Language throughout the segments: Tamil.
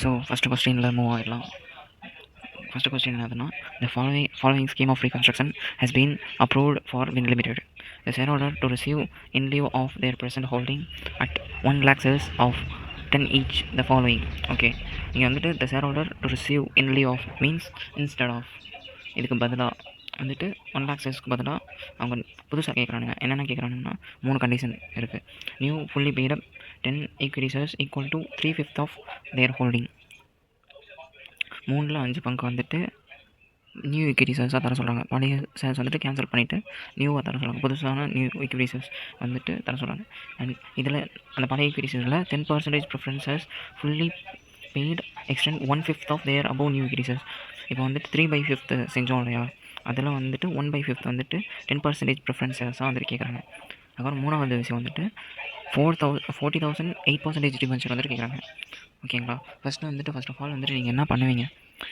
ஸோ ஃபஸ்ட்டு கொஸ்டினில் மூவ் ஆகிடலாம். ஃபஸ்ட்டு கொஸ்டின் என்னதுன்னா, the following scheme of reconstruction has been approved for Wind Limited. The shareholder to receive in lieu of their present holding at 1 lakh shares of 10 each the following. Okay, இங்கே வந்துட்டு the shareholder to receive in lieu of means instead of, இதுக்கு பதிலாக வந்துட்டு 1 lakh ஷேர்ஸ்க்கு பதிலாக அவங்க புதுசாக கேட்குறானுங்க. என்னென்ன கேட்குறானுங்கன்னா 3 கண்டிஷன் இருக்குது. New fully paid up 10 equity shares equal to 3/5 of their holding. 3/5 பங்கு வந்துட்டு நியூ ஈக்விட்டி ஷேர்ஸாக தர சொல்கிறாங்க. பழைய ஷேர்ஸ் வந்துட்டு கேன்சல் பண்ணிவிட்டு நியூவாக தர சொல்கிறாங்க. புதுசான நியூ ஈக்விட்டி ஷேர்ஸ் வந்துட்டு தர சொல்கிறாங்க. அண்ட் இதில் அந்த பழைய ஈக்விட்டி ஷேர்ஸில் 10% preference shares fully paid extent 1/5 of their above new equity shares. இப்போ வந்துட்டு 3/5 செஞ்சோம் இல்லையா, அதில் வந்துட்டு 1/5 வந்துட்டு 10% ப்ரிஃபரன்ஸ் ஷேர்ஸாக வந்துட்டு கேட்குறாங்க. அப்புறம் மூணாவது விஷயம் வந்துட்டு 40,000 8% டிபென்ச்சர் வந்துட்டு கேட்குறாங்க. ஓகேங்களா. ஃபர்ஸ்ட் ஆஃப் ஆல் வந்துட்டு நீங்கள் என்ன பண்ணுவீங்க,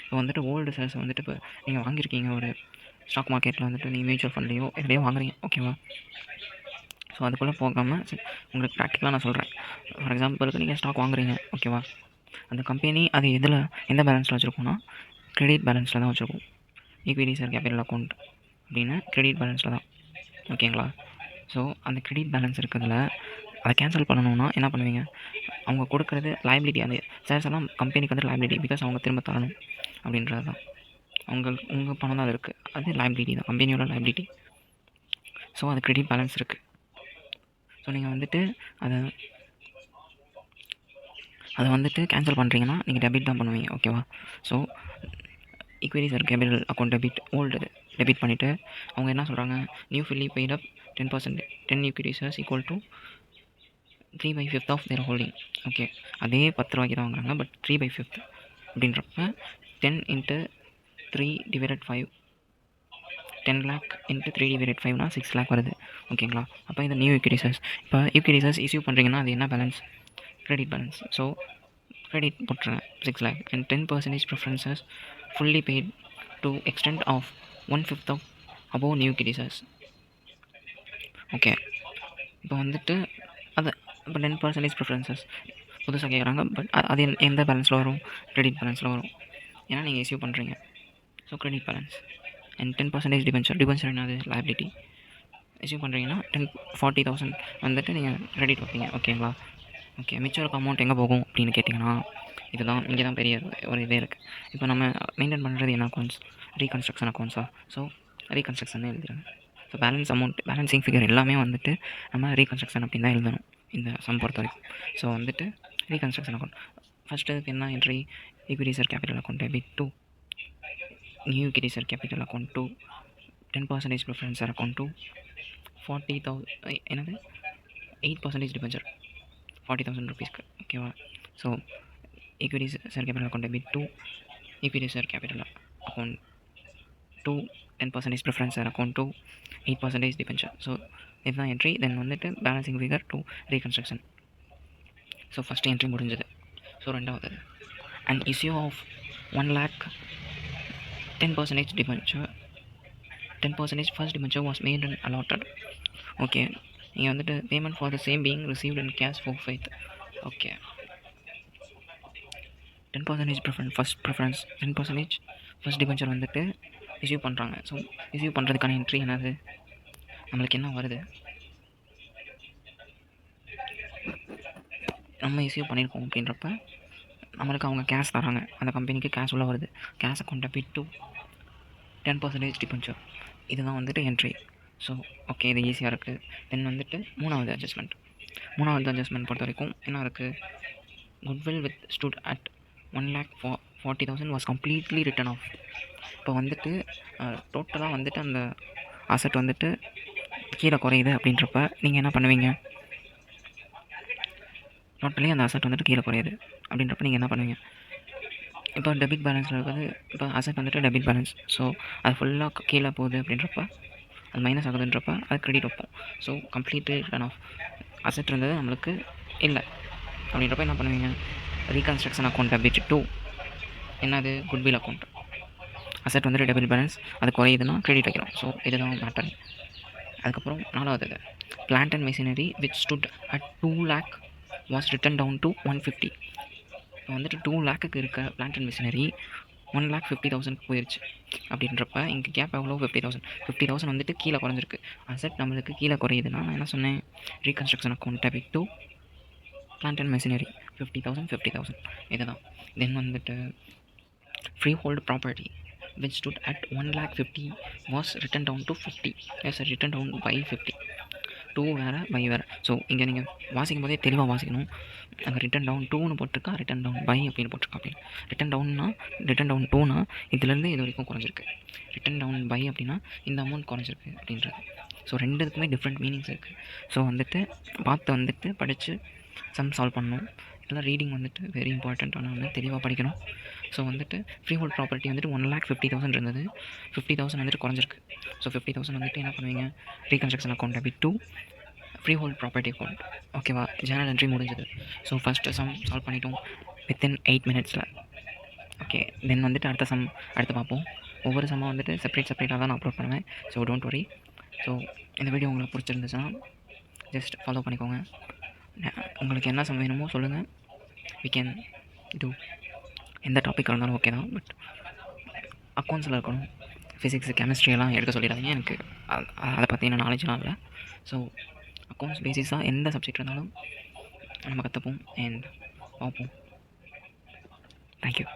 இப்போ வந்துட்டு ஓல்டு ஷேர்ஸ் வந்துட்டு இப்போ நீங்கள் வாங்கியிருக்கீங்க ஒரு ஸ்டாக் மார்க்கெட்டில் வந்துட்டு நீங்கள் மியூச்சுவல் ஃபண்ட்லேயோ எதுலேயோ வாங்குறீங்க. ஓகேவா. ஸோ அதுக்குள்ளே போகாமல் உங்களுக்கு ப்ராக்டிக்கலாக நான் சொல்கிறேன். ஃபார் எக்ஸாம்பிளுக்கு நீங்கள் ஸ்டாக் வாங்குறீங்க. ஓகேவா. அந்த கம்பெனி அது எந்த பேலன்ஸில் வச்சுருக்கோன்னா கிரெடிட் பேலன்ஸில் தான் வச்சுருக்கோம். ஈக்விட்டி ஷேர் கேபிட்டல் அக்கௌண்ட் அப்படின்னு கிரெடிட் பேலன்ஸில் தான். ஓகேங்களா. ஸோ அந்த கிரெடிட் பேலன்ஸ் இருக்கிறதுல அதை கேன்சல் பண்ணணுன்னா என்ன பண்ணுவீங்க, அவங்க கொடுக்குறது லைபிலிட்டி. அந்த ஷேர்ஸ் எல்லாம் கம்பெனிக்கு வந்து லைபிலிட்டி, பிகாஸ் அவங்க திரும்ப தரணும் அப்படின்றது தான். உங்கள் பணம் தான் அது இருக்குது, அது லைபிலிட்டி தான், கம்பெனியோட லைபிலிட்டி. ஸோ அது கிரெடிட் பேலன்ஸ் இருக்குது. ஸோ நீங்கள் வந்துட்டு அதை வந்துட்டு கேன்சல் பண்ணுறீங்கன்னா நீங்கள் டெபிட் தான் பண்ணுவீங்க. ஓகேவா. So equity share capital account debit old debit பண்ணிவிட்டு அவங்க என்ன சொல்கிறாங்க, new fully paid up 10% equity shares equal to 3/5 of their holding. Okay, அதே 10 ரூபாய்க்கு தான் வாங்குறாங்க, பட் 3/5 அப்படின்றப்ப 10 × 3/5 10 lakh × 3/5னா 6 lakh வருது. ஓகேங்களா. அப்போ இந்த நியூ ஈக்விட்டி ஷேர்ஸ், இப்போ ஈக்விட்டி ஷேர்ஸ் இஷ்யூ பண்ணுறீங்கன்னா அது என்ன balance, credit balance. So credit போட்டுருங்க 6 lakh and 10% preferences fully paid to extent of 1/5 of above new equity shares. Okay, இப்போ வந்துட்டு அது இப்போ 10% ப்ரிஃபரன்சஸ் புதுசாக கேட்குறாங்க, பட் அது எந்த பேலன்ஸில் வரும், கிரெடிட் பேலன்ஸில் வரும். ஏன்னா நீங்கள் இஷ்யூ பண்ணுறீங்க. So credit balance and 10% debenture என்னது, லைபிலிட்டி. இஷ்யூ பண்ணுறீங்கன்னா 40,000 வந்துட்டு நீங்கள் கிரெடிட் வைப்பீங்க. ஓகேங்களா. ஓகே, மிச்சம் இருக்க அமௌண்ட் எங்கே போகும் அப்படின்னு கேட்டிங்கன்னா இதுதான், இங்கே தான் பெரிய ஒரு இதே இருக்குது. இப்போ நம்ம மெயின்டைன் பண்ணுறது என்ன அக்கௌண்ட்ஸ், ரீகன்ஸ்ட்ரக்ஷன் அக்கௌண்ட்ஸா. ஸோ ரீகன்ஸ்ட்ரக்ஷன் எழுதுறாங்க. So balance amount, balancing figure எல்லாமே வந்துட்டு நம்ம ரீகன்ஸ்ட்ரக்ஷன் அப்படின்னு தான் எழுதணும் இந்த சம் பொறுத்த வரைக்கும். ஸோ வந்துட்டு ரீகன்ஸ்ட்ரக்ஷன் அக்கௌண்ட் ஃபஸ்ட்டு என்ன entry, equity share capital account debit to new equity share capital account to 10% preference share account to 40,000 என்னது 8% டிபென்ச்சர் 40,000 ருபீஸ்க்கு. ஓகேவா. So equity share capital account debit to equity share capital account to 10% preference share account to 8% debenture. So இதுதான் என்ட்ரி. தென் வந்துட்டு balancing figure to reconstruction. So first entry முடிஞ்சது. ஸோ ரெண்டாவது and issue of 1 lakh 10% debenture 10% first debenture was made and allotted. Okay, நீங்கள் வந்துட்டு payment for the same being received in cash for faith. Okay, 10% preference 10% first debenture வந்துட்டு இஷ்யூ பண்ணுறாங்க. ஸோ இஷ்யூ பண்ணுறதுக்கான என்ட்ரி என்னது, நம்மளுக்கு என்ன வருது, நம்ம இஷ்யூ பண்ணியிருக்கோம் அப்படின்றப்ப நம்மளுக்கு அவங்க கேஷ் தராங்க, அந்த கம்பெனிக்கு கேஷ் உள்ள வருது. Cash account debit to 10% debenture. இதுதான் வந்துட்டு என்ட்ரி. ஸோ ஓகே, இது ஈஸியாக இருக்குது. தென் வந்துட்டு மூணாவது அட்ஜஸ்ட்மெண்ட் பொறுத்த வரைக்கும் என்ன இருக்குது, goodwill with stood at 1,40,000 was completely written off. இப்போ வந்துட்டு டோட்டலாக வந்துட்டு அந்த அசட் வந்துட்டு கீழே குறையுது அப்படின்றப்ப நீங்கள் என்ன பண்ணுவீங்க, டோட்டலி அந்த அசட் வந்துட்டு கீழே குறையுது அப்படின்றப்ப நீங்கள் என்ன பண்ணுவீங்க, இப்போ டெபிட் பேலன்ஸில் இருக்கிறது, இப்போ அசட் வந்துட்டு டெபிட் பேலன்ஸ். ஸோ அது ஃபுல்லாக கீழே போகுது அப்படின்றப்ப, அது மைனஸ் ஆகுதுன்றப்ப அது கிரெடிட் வைப்போம். So completely written off asset இருந்தது நம்மளுக்கு இல்லை அப்படின்றப்ப என்ன பண்ணுவீங்க, ரீகன்ஸ்ட்ரக்ஷன் அக்கௌண்ட் டெபிட் டு என்னது, குட்வில் அக்கௌண்ட். அசட் வந்துட்டு டெபிட் பேலன்ஸ், அது குறையுதுன்னா கிரெடிட் வைக்கிறோம். ஸோ இதுதான் மேட்டர். அதுக்கப்புறம் நாலாவது plant and machinery which stood at 2 lakh was written down to 150. இப்போ வந்துட்டு 2 லேக்குக்கு இருக்க பிளான்ட் அண்ட் மிஷினரி 1,50,000 போயிடுச்சு அப்படின்றப்ப இங்கே கேப் எவ்வளோ 50,000 வந்துட்டு கீழே குறைஞ்சிருக்கு. அசெட் நம்மளுக்கு கீழே குறையுதுன்னா நான் என்ன சொன்னேன், reconstruction account debit to plant and machinery 50,000 இதுதான். தென் வந்துட்டு freehold property which stood at 1,50,000 was written down to 50. Yes, written down by 50. 2 வேறு பை வேறு. ஸோ இங்கே நீங்கள் வாசிக்கும் போதே தெளிவாக வாசிக்கணும். அங்கே ரிட்டன் டவுன் 2ன்னு போட்டிருக்கா, ரிட்டன் டவுன் பை அப்படின்னு போட்டிருக்கா. அப்படின்னு ரிட்டன் டவுன் 2னா இதுலேருந்து இது வரைக்கும் குறைஞ்சிருக்கு. ரிட்டன் டவுன் பை அப்படின்னா இந்த அமௌண்ட் குறைஞ்சிருக்கு அப்படின்றது. ஸோ ரெண்டுத்துக்குமே டிஃப்ரெண்ட் மீனிங்ஸ் இருக்குது. ஸோ வந்துட்டு பார்த்து வந்துட்டு படித்து சம் சால்வ் பண்ணணும். இதெல்லாம் ரீடிங் வந்துட்டு வெரி இம்பார்ட்டண்ட்டான ஒன்று, தெளிவாக படிக்கணும். ஸோ வந்துட்டு ஃப்ரீ ஹோல்ட் ப்ராப்பர்ட்டி வந்துட்டு 1,50,000 இருந்தது, 50,000 வந்துட்டு குறைஞ்சிருக்கு. ஸோ 50,000 வந்துட்டு என்ன பண்ணுவீங்க, reconstruction account debit to free hold property account. ஓகேவா, ஜேர்னல் என்ட்ரி முடிஞ்சது. ஸோ ஃபஸ்ட்டு சம் சால்வ் பண்ணிட்டோம் வித்தின் 8 மினிட்ஸில். ஓகே, தென் வந்துட்டு அடுத்து பார்ப்போம். ஒவ்வொரு சம்மாக வந்துட்டு செப்பரேட்டாக தான் நான் அப்லோட் பண்ணுவேன். So don't worry. ஸோ இந்த வீடியோ உங்களுக்கு பிடிச்சிருந்துச்சுன்னா ஜஸ்ட் ஃபாலோ பண்ணிக்கோங்க. உங்களுக்கு என்ன சம் வேணுமோ சொல்லுங்கள், வி கேன் டூ. எந்த டாபிக் இருந்தாலும் ஓகே தான், பட் அக்கௌண்ட்ஸில் இருக்கணும். ஃபிசிக்ஸ் கெமிஸ்ட்ரியெல்லாம் எடுக்க சொல்லிடாதீங்க, எனக்கு அதை பற்றின நாலேஜ்லாம் இல்லை. ஸோ அக்கௌண்ட்ஸ் பேசிஸாக எந்த சப்ஜெக்ட் இருந்தாலும் நம்ம கற்றுப்போம் அண்ட் பார்ப்போம். தேங்க்யூ.